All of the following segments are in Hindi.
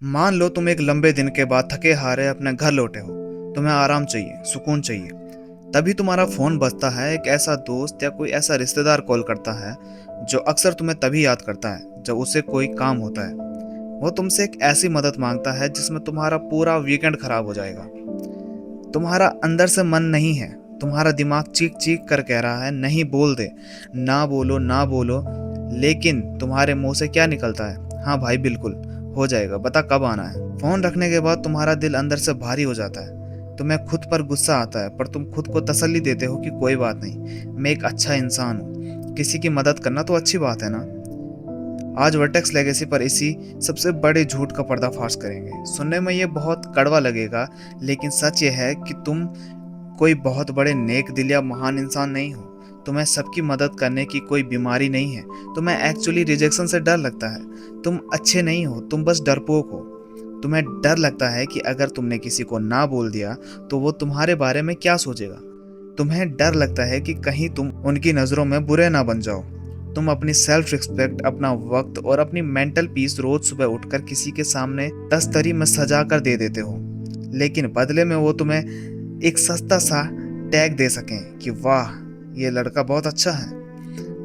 मान लो तुम एक लंबे दिन के बाद थके हारे अपने घर लौटे हो। तुम्हें आराम चाहिए, सुकून चाहिए। तभी तुम्हारा फोन बजता है। एक ऐसा दोस्त या कोई ऐसा रिश्तेदार कॉल करता है जो अक्सर तुम्हें तभी याद करता है जब उसे कोई काम होता है। वो तुमसे एक ऐसी मदद मांगता है जिसमें तुम्हारा पूरा वीकेंड खराब हो जाएगा। तुम्हारा अंदर से मन नहीं है, तुम्हारा दिमाग चीख चीख कर कह रहा है नहीं बोल दे, ना बोलो ना बोलो। लेकिन तुम्हारे मुंह से क्या निकलता है? हाँ भाई बिल्कुल, हो जाएगा, बता कब आना है। फोन रखने के बाद तुम्हारा दिल अंदर से भारी हो जाता है। तुम्हें खुद पर गुस्सा आता है, पर तुम खुद को तसल्ली देते हो कि कोई बात नहीं, मैं एक अच्छा इंसान हूँ। किसी की मदद करना तो अच्छी बात है ना। आज वर्टेक्स लेगेसी पर इसी सबसे बड़े झूठ का पर्दाफाश करेंगे। सुनने में ये बहुत कड़वा लगेगा, लेकिन सच ये है कि तुम कोई बहुत बड़े नेक दिल या महान इंसान नहीं हो। तुम्हें सबकी मदद करने की कोई बीमारी नहीं है। तुम्हें एक्चुअली रिजेक्शन से डर लगता है। तुम अच्छे नहीं हो, तुम बस डरपोक हो। तुम्हें डर लगता है कि अगर तुमने किसी को ना बोल दिया तो वो तुम्हारे बारे में क्या सोचेगा। तुम्हें डर लगता है कि कहीं तुम उनकी नज़रों में बुरे ना बन जाओ। तुम अपनी सेल्फ रिस्पेक्ट, अपना वक्त और अपनी मेंटल पीस रोज सुबह उठकर किसी के सामने तस्तरी में सजा कर दे देते हो, लेकिन बदले में वो तुम्हें एक सस्ता सा टैग दे सकें कि वाह, ये लड़का बहुत अच्छा है।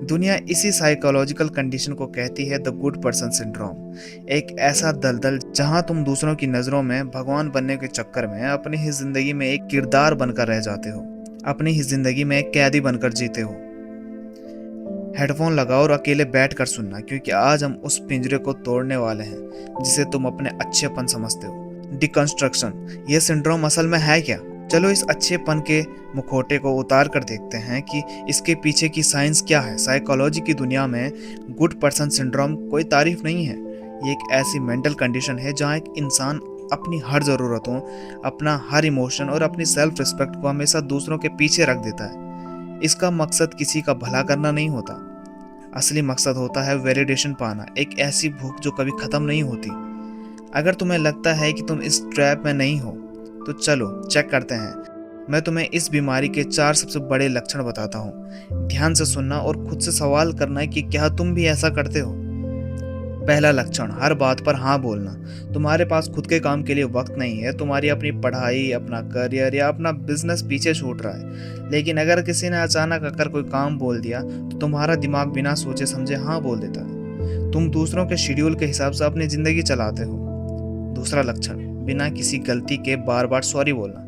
दुनिया इसी साइकोलॉजिकल कंडीशन को कहती है द गुड पर्सन सिंड्रोम। एक ऐसा दलदल जहां तुम दूसरों की नज़रों में भगवान बनने के चक्कर में अपनी ही जिंदगी में एक किरदार बनकर रह जाते हो, अपनी ही जिंदगी में एक कैदी बनकर जीते हो। हेडफोन लगाओ और अकेले बैठ कर सुनना, क्योंकि आज हम उस पिंजरे को तोड़ने वाले हैं जिसे तुम अपने अच्छेपन समझते हो। डिकंस्ट्रक्शन, ये सिंड्रोम असल में है क्या? चलो इस अच्छेपन के मुखौटे को उतार कर देखते हैं कि इसके पीछे की साइंस क्या है। साइकोलॉजी की दुनिया में गुड पर्सन सिंड्रोम कोई तारीफ नहीं है। ये एक ऐसी मेंटल कंडीशन है जहाँ एक इंसान अपनी हर ज़रूरतों, अपना हर इमोशन और अपनी सेल्फ रिस्पेक्ट को हमेशा दूसरों के पीछे रख देता है। इसका मकसद किसी का भला करना नहीं होता। असली मकसद होता है वैलिडेशन पाना, एक ऐसी भूख जो कभी खत्म नहीं होती। अगर तुम्हें लगता है कि तुम इस ट्रैप में नहीं हो, तो चलो चेक करते हैं। मैं तुम्हें इस बीमारी के 4 सबसे बड़े लक्षण बताता हूँ। ध्यान से सुनना और खुद से सवाल करना है कि क्या तुम भी ऐसा करते हो। पहला लक्षण, हर बात पर हाँ बोलना। तुम्हारे पास खुद के काम के लिए वक्त नहीं है। तुम्हारी अपनी पढ़ाई, अपना करियर या अपना बिजनेस पीछे छूट रहा है, लेकिन अगर किसी ने अचानक आकर कोई काम बोल दिया तो तुम्हारा दिमाग बिना सोचे समझे हाँ बोल देता है। तुम दूसरों के शेड्यूल के हिसाब से अपनी जिंदगी चलाते हो। दूसरा लक्षण, बिना किसी गलती के बार बार सॉरी बोलना।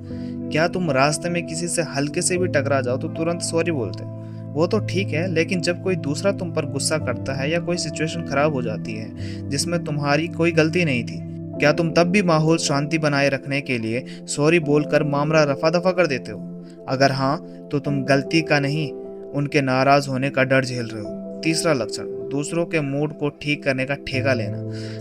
क्या तुम रास्ते में किसी से हल्के से भी टकरा जाओ तो तुरंत सॉरी बोलते हो? वो तो ठीक है, लेकिन जब कोई दूसरा तुम पर गुस्सा करता है या कोई सिचुएशन खराब हो जाती है जिसमें तुम्हारी कोई गलती नहीं थी, क्या तुम तब भी माहौल शांति बनाए रखने के लिए सॉरी बोलकर मामला रफा दफा कर देते हो? अगर हाँ, तो तुम गलती का नहीं, उनके नाराज होने का डर झेल रहे हो। तीसरा लक्षण, दूसरों के मूड को ठीक करने का ठेका लेना।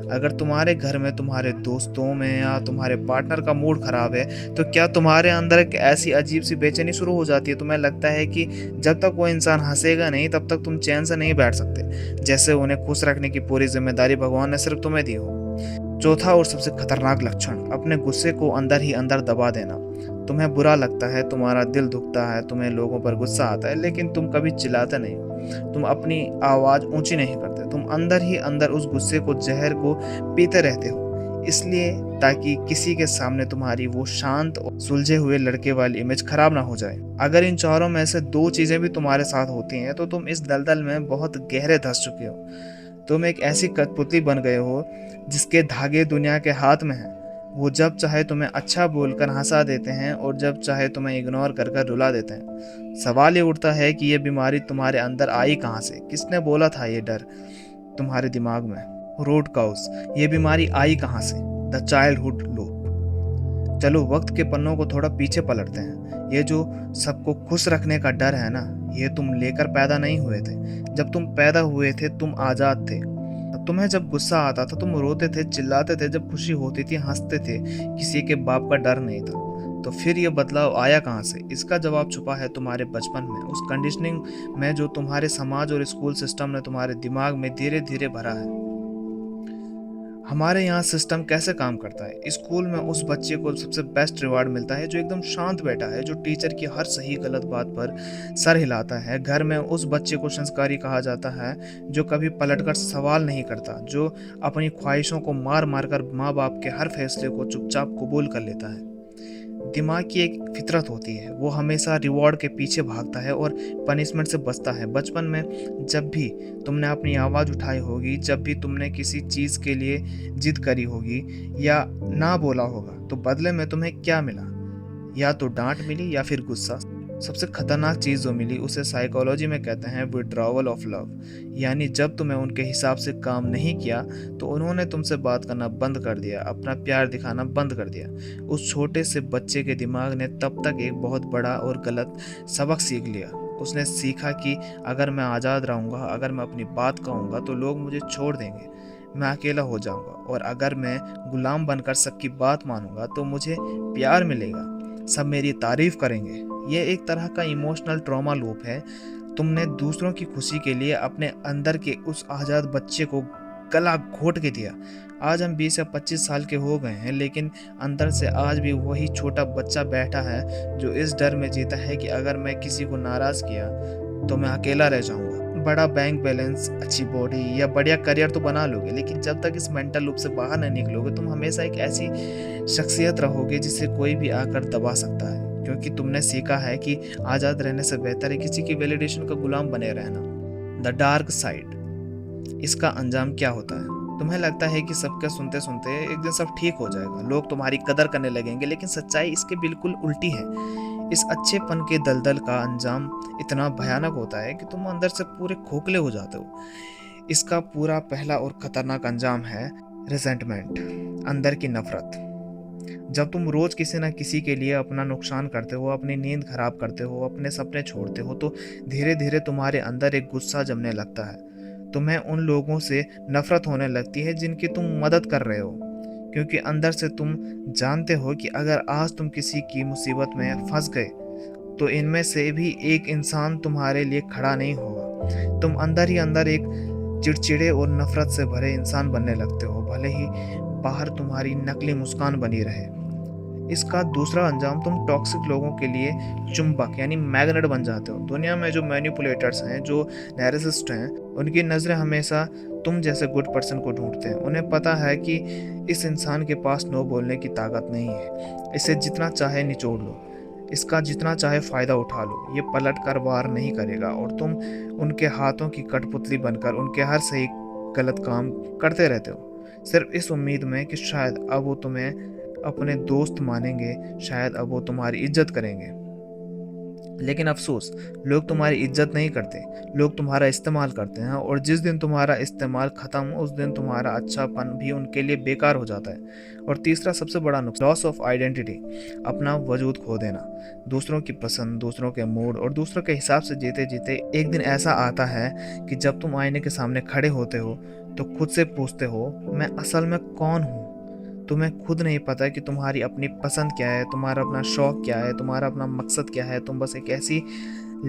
अगर तुम्हारे घर में, तुम्हारे दोस्तों में या तुम्हारे पार्टनर का मूड खराब है, तो क्या तुम्हारे अंदर एक ऐसी अजीब सी बेचैनी शुरू हो जाती है? तुम्हें लगता है कि जब तक वो इंसान हंसेगा नहीं तब तक तुम चैन से नहीं बैठ सकते, जैसे उन्हें खुश रखने की पूरी जिम्मेदारी भगवान ने सिर्फ तुम्हें दी हो। चौथा और सबसे खतरनाक लक्षण, अपने गुस्से को अंदर ही अंदर दबा देना। तुम्हें बुरा लगता है, तुम्हारा दिल दुखता है, तुम्हें लोगों पर गुस्सा आता है, लेकिन तुम कभी चिल्लाते नहीं हो, तुम अपनी आवाज ऊंची नहीं करते। तुम अंदर ही अंदर उस गुस्से को, जहर को पीते रहते हो, इसलिए ताकि किसी के सामने तुम्हारी वो शांत और सुलझे हुए लड़के वाली इमेज खराब ना हो जाए। अगर इन चारों में से 2 चीजें भी तुम्हारे साथ होती हैं तो तुम इस दलदल में बहुत गहरे धंस चुके हो। तुम एक ऐसी कठपुतली बन गए हो जिसके धागे दुनिया के हाथ में हैं। वो जब चाहे तुम्हें अच्छा बोलकर हंसा देते हैं और जब चाहे तुम्हें इग्नोर कर कर रुला देते हैं। सवाल ये उठता है कि ये बीमारी तुम्हारे अंदर आई कहाँ से? किसने बोला था ये डर तुम्हारे दिमाग में? रूट काउस, ये बीमारी आई कहाँ से? The childhood loop. चलो वक्त के पन्नों को थोड़ा पीछे पलटते हैं। ये जो सबको खुश रखने का डर है ना, ये तुम लेकर पैदा नहीं हुए थे। जब तुम पैदा हुए थे तुम आजाद थे। तुम्हें जब गुस्सा आता था तुम रोते थे, चिल्लाते थे, जब खुशी होती थी हंसते थे। किसी के बाप का डर नहीं था। तो फिर ये बदलाव आया कहाँ से? इसका जवाब छुपा है तुम्हारे बचपन में, उस कंडीशनिंग में जो तुम्हारे समाज और स्कूल सिस्टम ने तुम्हारे दिमाग में धीरे धीरे भरा है। हमारे यहाँ सिस्टम कैसे काम करता है? स्कूल में उस बच्चे को सबसे बेस्ट रिवार्ड मिलता है जो एकदम शांत बैठा है, जो टीचर की हर सही गलत बात पर सर हिलाता है। घर में उस बच्चे को संस्कारी कहा जाता है जो कभी पलटकर सवाल नहीं करता, जो अपनी ख्वाहिशों को मार मार कर माँ बाप के हर फैसले को चुपचाप कबूल कर लेता है। दिमाग की एक फितरत होती है, वो हमेशा रिवॉर्ड के पीछे भागता है और पनिशमेंट से बचता है। बचपन में जब भी तुमने अपनी आवाज़ उठाई होगी, जब भी तुमने किसी चीज़ के लिए जिद करी होगी या ना बोला होगा, तो बदले में तुम्हें क्या मिला? या तो डांट मिली या फिर गुस्सा। सबसे खतरनाक चीज़ जो मिली उसे साइकोलॉजी में कहते हैं विड्रॉवल ऑफ लव। यानी जब तुमने उनके हिसाब से काम नहीं किया तो उन्होंने तुमसे बात करना बंद कर दिया, अपना प्यार दिखाना बंद कर दिया। उस छोटे से बच्चे के दिमाग ने तब तक एक बहुत बड़ा और गलत सबक सीख लिया। उसने सीखा कि अगर मैं आज़ाद रहूँगा, अगर मैं अपनी बात कहूँगा तो लोग मुझे छोड़ देंगे, मैं अकेला हो जाऊँगा, और अगर मैं गुलाम बनकर सबकी बात मानूंगा तो मुझे प्यार मिलेगा, सब मेरी तारीफ करेंगे। ये एक तरह का इमोशनल ट्रॉमा लूप है। तुमने दूसरों की खुशी के लिए अपने अंदर के उस आज़ाद बच्चे को गला घोट के दिया। आज हम 20 या 25 साल के हो गए हैं, लेकिन अंदर से आज भी वही छोटा बच्चा बैठा है जो इस डर में जीता है कि अगर मैं किसी को नाराज़ किया तो मैं अकेला रह जाऊंगा। बड़ा बैंक बैलेंस, अच्छी बॉडी या बढ़िया करियर तो बना लोगे, लेकिन जब तक इस मेंटल लूप से बाहर नहीं निकलोगे तुम हमेशा एक ऐसी शख्सियत रहोगे जिसे कोई भी आकर दबा सकता है, क्योंकि तुमने सीखा है कि आज़ाद रहने से बेहतर है किसी की वैलिडेशन का गुलाम बने रहना। द डार्क साइड, इसका अंजाम क्या होता है? तुम्हें लगता है कि सबके सुनते सुनते एक दिन सब ठीक हो जाएगा, लोग तुम्हारी कदर करने लगेंगे, लेकिन सच्चाई इसके बिल्कुल उल्टी है। इस अच्छेपन के दलदल का अंजाम इतना भयानक होता है कि तुम अंदर से पूरे खोखले हो जाते हो। इसका पूरा पहला और खतरनाक अंजाम है रिजेंटमेंट, अंदर की नफरत। जब तुम रोज किसी न किसी के लिए अपना नुकसान करते हो, अपनी नींद खराब करते हो, अपने सपने छोड़ते हो, तो धीरे धीरे तुम्हारे अंदर एक गुस्सा जमने लगता है। तुम्हें उन लोगों से नफरत होने लगती है जिनकी तुम मदद कर रहे हो, क्योंकि अंदर से तुम जानते हो कि अगर आज तुम किसी की मुसीबत में फंस गए तो इनमें से भी एक इंसान तुम्हारे लिए खड़ा नहीं होगा। तुम अंदर ही अंदर एक चिड़चिड़े और नफरत से भरे इंसान बनने लगते हो, भले ही बाहर तुम्हारी नकली मुस्कान बनी रहे। इसका दूसरा अंजाम, तुम टॉक्सिक लोगों के लिए चुंबक यानी मैग्नेट बन जाते हो। दुनिया में जो मैनिपुलेटर्स हैं, जो नार्सिसिस्ट हैं, उनकी नज़रें हमेशा तुम जैसे गुड पर्सन को ढूंढते हैं। उन्हें पता है कि इस इंसान के पास नो बोलने की ताकत नहीं है, इसे जितना चाहे निचोड़ लो, इसका जितना चाहे फ़ायदा उठा लो, ये पलट कर वार नहीं करेगा, और तुम उनके हाथों की कठपुतली बनकर उनके हर सही गलत काम करते रहते हो, सिर्फ इस उम्मीद में कि शायद अब वो तुम्हें अपने दोस्त मानेंगे, शायद अब वो तुम्हारी इज्जत करेंगे। लेकिन अफसोस, लोग तुम्हारी इज्जत नहीं करते, लोग तुम्हारा इस्तेमाल करते हैं, और जिस दिन तुम्हारा इस्तेमाल ख़त्म उस दिन तुम्हारा अच्छापन भी उनके लिए बेकार हो जाता है। और तीसरा सबसे बड़ा नुकसान, लॉस ऑफ आइडेंटिटी, अपना वजूद खो देना। दूसरों की पसंद, दूसरों के मूड और दूसरों के हिसाब से जीते जीते एक दिन ऐसा आता है कि जब तुम आईने के सामने खड़े होते हो तो खुद से पूछते हो, मैं असल में कौन हूँ? तुम्हें खुद नहीं पता कि तुम्हारी अपनी पसंद क्या है, तुम्हारा अपना शौक क्या है, तुम्हारा अपना मकसद क्या है। तुम बस एक ऐसी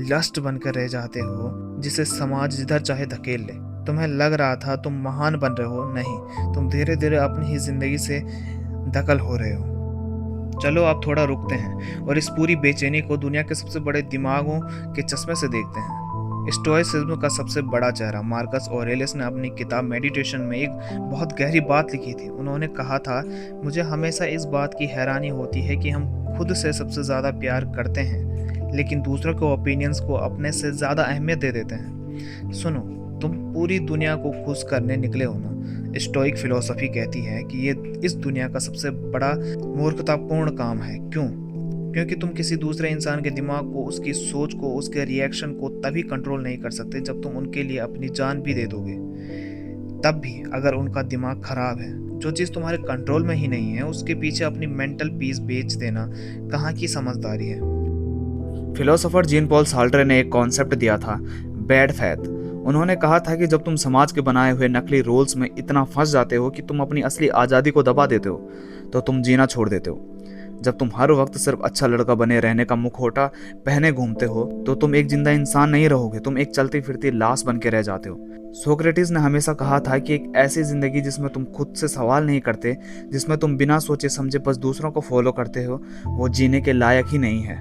लस्ट बनकर रह जाते हो जिसे समाज जिधर चाहे धकेल ले। तुम्हें लग रहा था तुम महान बन रहे हो, नहीं, तुम धीरे धीरे अपनी ही जिंदगी से दखल हो रहे हो। चलो आप थोड़ा रुकते हैं और इस पूरी बेचैनी को दुनिया के सबसे बड़े दिमागों के चश्मे से देखते हैं। स्टोइसिज्म का सबसे बड़ा चेहरा मार्कस ऑरेलियस ने अपनी किताब मेडिटेशन में एक बहुत गहरी बात लिखी थी। उन्होंने कहा था, मुझे हमेशा इस बात की हैरानी होती है कि हम खुद से सबसे ज़्यादा प्यार करते हैं, लेकिन दूसरों के ओपिनियंस को अपने से ज़्यादा अहमियत दे देते हैं। सुनो, तुम पूरी दुनिया को खुश करने निकले हो ना। स्टोइक फिलॉसफी कहती है कि ये इस दुनिया का सबसे बड़ा मूर्खतापूर्ण काम है। क्यों? क्योंकि तुम किसी दूसरे इंसान के दिमाग को, उसकी सोच को, उसके रिएक्शन को तभी कंट्रोल नहीं कर सकते जब तुम उनके लिए अपनी जान भी दे दोगे। तब भी अगर उनका दिमाग खराब है, जो चीज़ तुम्हारे कंट्रोल में ही नहीं है, उसके पीछे अपनी मेंटल पीस बेच देना कहाँ की समझदारी है। फिलोसोफर जीन पॉल साल्ट्रे ने एक कॉन्सेप्ट दिया था, बैड फैथ। उन्होंने कहा था कि जब तुम समाज के बनाए हुए नकली रोल्स में इतना फंस जाते हो कि तुम अपनी असली आज़ादी को दबा देते हो, तो तुम जीना छोड़ देते हो। जब तुम हर वक्त सिर्फ अच्छा लड़का बने रहने का मुखौटा पहने घूमते हो तो तुम एक जिंदा इंसान नहीं रहोगे, तुम एक चलती फिरती लाश बन के रह जाते हो। सोक्रेटिस ने हमेशा कहा था कि एक ऐसी जिंदगी जिसमें तुम खुद से सवाल नहीं करते, जिसमें तुम बिना सोचे समझे बस दूसरों को फॉलो करते हो, वो जीने के लायक ही नहीं है।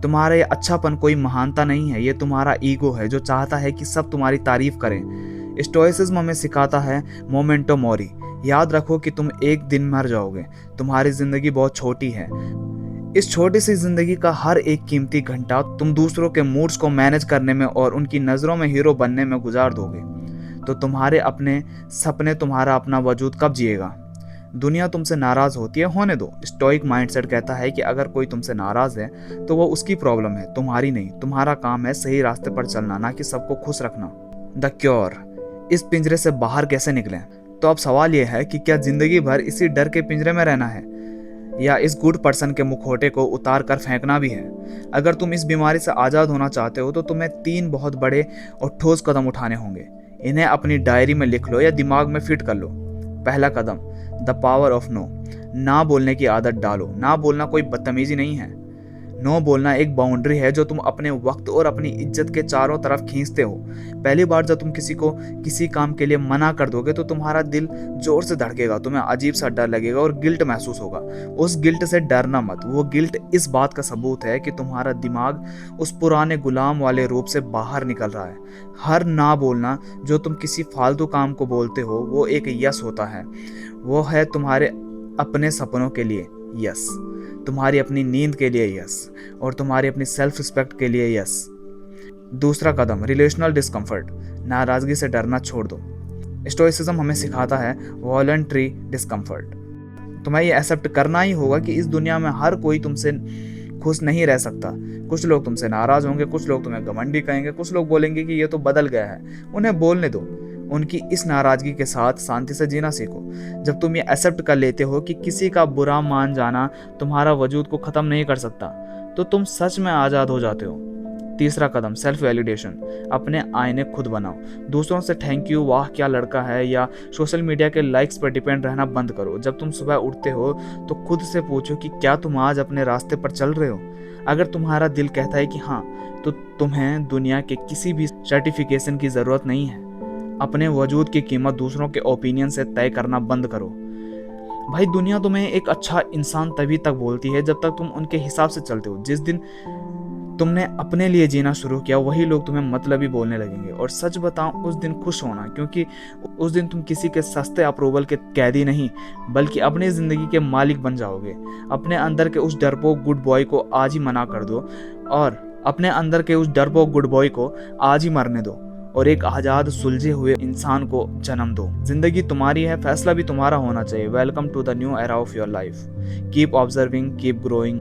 तुम्हारा ये अच्छापन कोई महानता नहीं है, ये तुम्हारा ईगो है जो चाहता है कि सब तुम्हारी तारीफ करें। स्टोइसिज्म हमें सिखाता है मोमेंटो मोरी, याद रखो कि तुम एक दिन मर जाओगे। तुम्हारी जिंदगी बहुत छोटी है। इस छोटी सी जिंदगी का हर एक कीमती घंटा तुम दूसरों के मूड्स को मैनेज करने में और उनकी नज़रों में हीरो बनने में गुजार दोगे। तो तुम्हारे अपने सपने, तुम्हारा अपना वजूद कब जिएगा? दुनिया तुमसे नाराज होती है, होने दो। स्टोइक माइंडसेट कहता है कि अगर कोई तुमसे नाराज है तो वो उसकी प्रॉब्लम है, तुम्हारी नहीं। तुम्हारा काम है सही रास्ते पर चलना, ना कि सबको खुश रखना। द क्योर, इस पिंजरे से बाहर कैसे निकलें? तो अब सवाल यह है कि क्या जिंदगी भर इसी डर के पिंजरे में रहना है, या इस गुड पर्सन के मुखौटे को उतार कर फेंकना भी है? अगर तुम इस बीमारी से आज़ाद होना चाहते हो तो तुम्हें 3 बहुत बड़े और ठोस कदम उठाने होंगे। इन्हें अपनी डायरी में लिख लो या दिमाग में फिट कर लो। पहला कदम, द पावर ऑफ नो। ना बोलने की आदत डालो। ना बोलना कोई बदतमीजी नहीं है। नो बोलना एक बाउंड्री है जो तुम अपने वक्त और अपनी इज्जत के चारों तरफ खींचते हो। पहली बार जब तुम किसी को किसी काम के लिए मना कर दोगे तो तुम्हारा दिल जोर से धड़केगा, तुम्हें अजीब सा डर लगेगा और गिल्ट महसूस होगा। उस गिल्ट से डरना मत। वो गिल्ट इस बात का सबूत है कि तुम्हारा दिमाग उस पुराने गुलाम वाले रूप से बाहर निकल रहा है। हर ना बोलना जो तुम किसी फालतू काम को बोलते हो वो एक यस होता है। वो है तुम्हारे अपने सपनों के लिए यस, तुम्हारी अपनी नींद के लिए यस, और तुम्हारी अपनी सेल्फ रिस्पेक्ट के लिए यस। दूसरा कदम, रिलेशनल डिस्कम्फर्ट। नाराजगी से डरना छोड़ दो। स्टोइसिज्म हमें सिखाता है वॉलंटरी डिस्कम्फर्ट। तुम्हें ये एक्सेप्ट करना ही होगा कि इस दुनिया में हर कोई तुमसे खुश नहीं रह सकता। कुछ लोग तुमसे नाराज होंगे, कुछ लोग तुम्हें घमंडी कहेंगे, कुछ लोग बोलेंगे कि ये तो बदल गया है। उन्हें बोलने दो। उनकी इस नाराजगी के साथ शांति से जीना सीखो। जब तुम ये एक्सेप्ट कर लेते हो कि किसी का बुरा मान जाना तुम्हारा वजूद को ख़त्म नहीं कर सकता, तो तुम सच में आज़ाद हो जाते हो। तीसरा कदम, सेल्फ वैलिडेशन। अपने आईने खुद बनाओ। दूसरों से थैंक यू, वाह क्या लड़का है, या सोशल मीडिया के लाइक्स पर डिपेंड रहना बंद करो। जब तुम सुबह उठते हो तो खुद से पूछो कि क्या तुम आज अपने रास्ते पर चल रहे हो। अगर तुम्हारा दिल कहता है कि हाँ, तो तुम्हें दुनिया के किसी भी सर्टिफिकेशन की ज़रूरत नहीं है। अपने वजूद की कीमत दूसरों के ओपिनियन से तय करना बंद करो। भाई, दुनिया तुम्हें एक अच्छा इंसान तभी तक बोलती है जब तक तुम उनके हिसाब से चलते हो। जिस दिन तुमने अपने लिए जीना शुरू किया वही लोग तुम्हें मतलबी बोलने लगेंगे। और सच बताऊं, उस दिन खुश होना, क्योंकि उस दिन तुम किसी के सस्ते अप्रूवल के कैदी नहीं बल्कि अपनी ज़िंदगी के मालिक बन जाओगे। अपने अंदर के उस डरपोक गुड बॉय को आज ही मना कर दो, और अपने अंदर के उस डरपोक गुड बॉय को आज ही मरने दो और एक आज़ाद सुलझे हुए इंसान को जन्म दो। जिंदगी तुम्हारी है, फैसला भी तुम्हारा होना चाहिए। Welcome to the new era of your life. Keep observing, keep growing.